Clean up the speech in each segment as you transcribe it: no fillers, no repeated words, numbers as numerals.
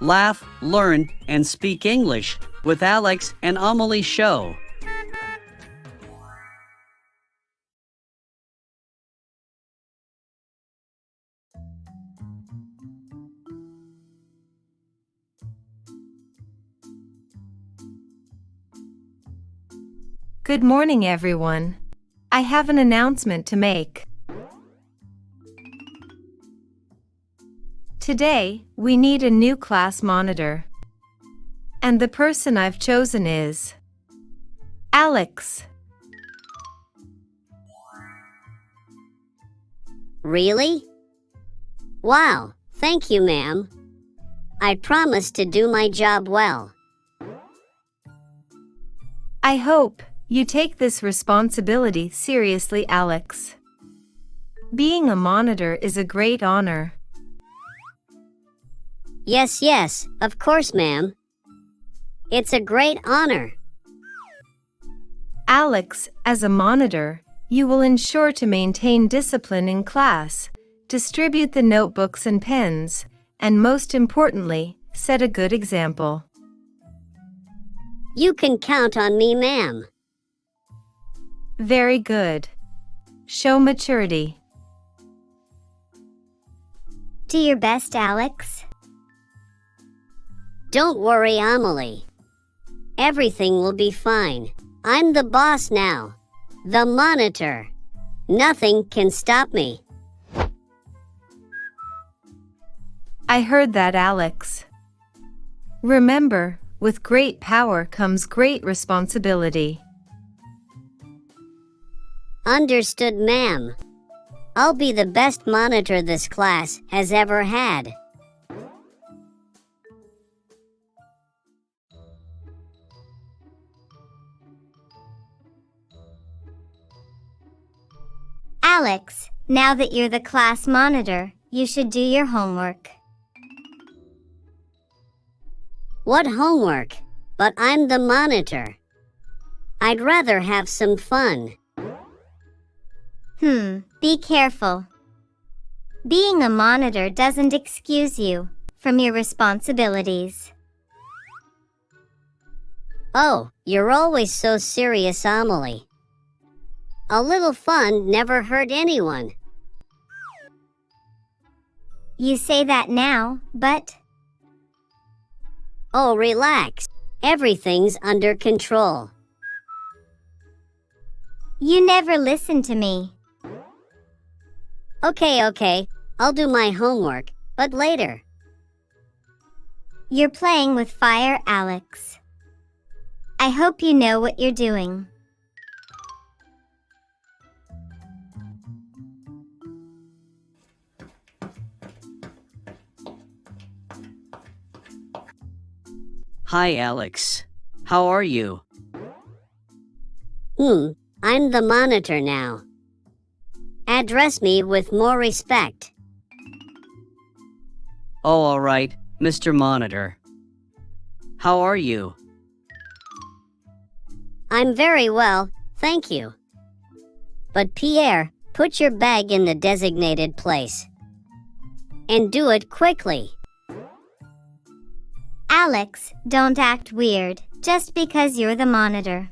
Laugh, learn, and speak English with Alex and Amelie Show. Good morning, everyone. I have an announcement to make. Today, we need a new class monitor. And the person I've chosen is Alex. Really? Wow, thank you, ma'am. I promise to do my job well. I hope you take this responsibility seriously, Alex. Being a monitor is a great honor. Yes, of course, ma'am. It's a great honor. Alex, as a monitor, you will ensure to maintain discipline in class, distribute the notebooks and pens, and most importantly, set a good example. You can count on me, ma'am. Very good. Show maturity. Do your best, Alex. Don't worry, Amelie. Everything will be fine. I'm the boss now. The monitor. Nothing can stop me. I heard that, Alex. Remember, with great power comes great responsibility. Understood, ma'am. I'll be the best monitor this class has ever had. Alex, now that you're the class monitor, you should do your homework. What homework? But I'm the monitor. I'd rather have some fun. Be careful. Being a monitor doesn't excuse you from your responsibilities. Oh, you're always so serious, Amelie. A little fun never hurt anyone. You say that now, but... Oh, relax. Everything's under control. You never listen to me. Okay. I'll do my homework, but later. You're playing with fire, Alex. I hope you know what you're doing. Hi, Alex. How are you? I'm the monitor now. Address me with more respect. Oh, all right, Mr. Monitor. How are you? I'm very well, thank you. But Pierre, put your bag in the designated place. And do it quickly. Alex, don't act weird just because you're the monitor.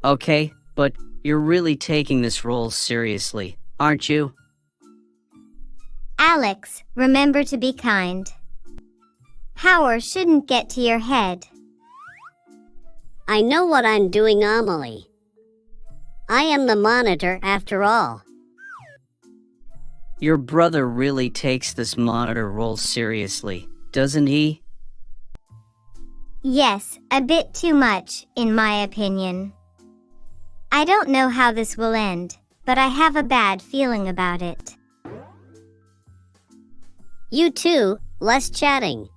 Okay, but you're really taking this role seriously, aren't you? Alex, remember to be kind. Power shouldn't get to your head. I know what I'm doing, Amelie. I am the monitor after all. Your brother really takes this monitor role seriously, doesn't he? Yes, a bit too much, in my opinion. I don't know how this will end, but I have a bad feeling about it. You too, less chatting.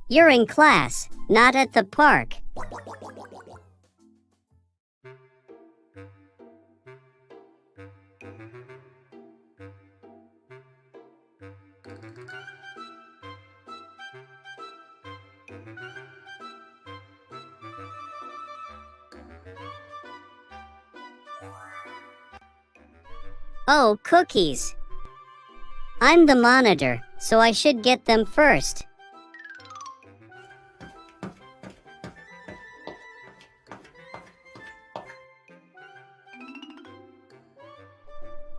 You're in class, not at the park. Oh, cookies. I'm the monitor, so I should get them first.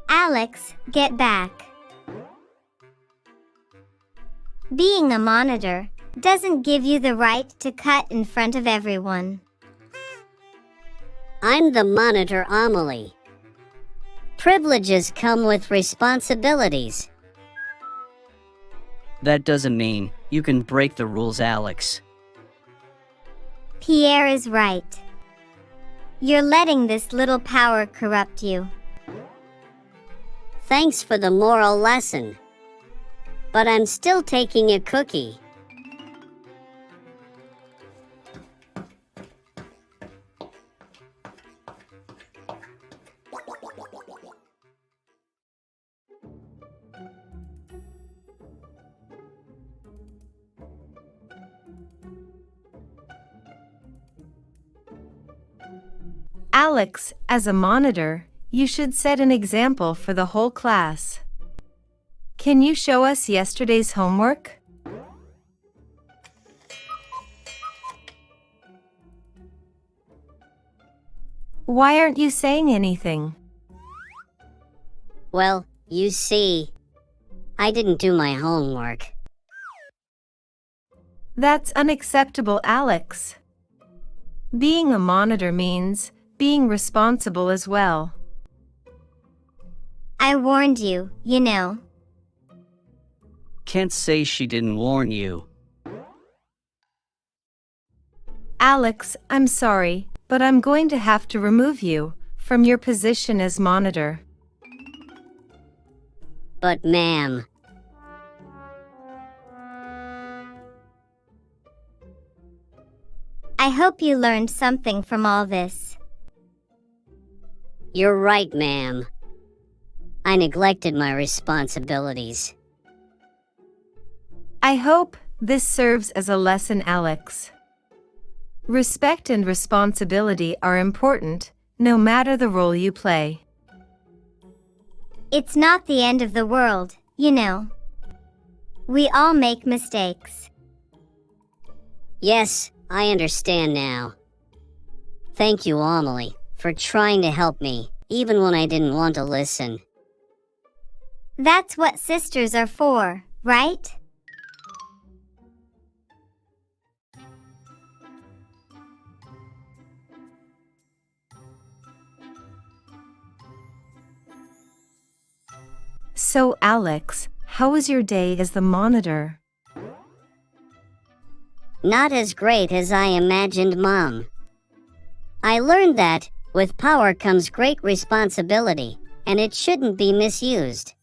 Alex, get back. Being a monitor doesn't give you the right to cut in front of everyone. I'm the monitor, Amelie. Privileges come with responsibilities. That doesn't mean you can break the rules, Alex. Pierre is right. You're letting this little power corrupt you. Thanks for the moral lesson. But I'm still taking a cookie. Alex, as a monitor, you should set an example for the whole class. Can you show us yesterday's homework? Why aren't you saying anything? Well, you see, I didn't do my homework. That's unacceptable, Alex. Being a monitor means being responsible as well. I warned you, you know. Can't say she didn't warn you. Alex, I'm sorry, but I'm going to have to remove you from your position as monitor. But ma'am, I hope you learned something from all this. you're right, ma'am. I neglected my responsibilities. I hope this serves as a lesson, Alex. Respect and responsibility are important, no matter the role you play. It's not the end of the world, you know. We all make mistakes. Yes, I understand now. Thank you, Amelie, for trying to help me, even when I didn't want to listen. That's what sisters are for, right? So, Alex, how was your day as the monitor? Not as great as I imagined, Mom. I learned that, with power comes great responsibility, and it shouldn't be misused.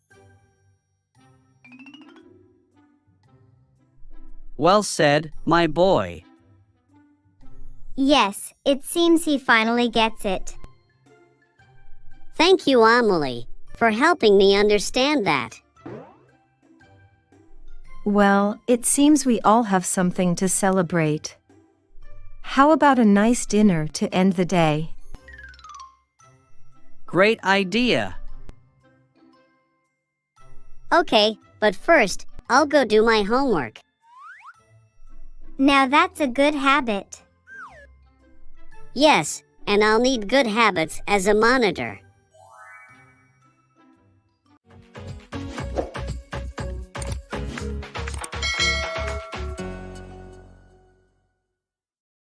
Well said, my boy. Yes, it seems he finally gets it. Thank you, Amelie, for helping me understand that. Well, it seems we all have something to celebrate. How about a nice dinner to end the day? Great idea. Okay, but first, I'll go do my homework. Now that's a good habit. Yes, and I'll need good habits as a monitor.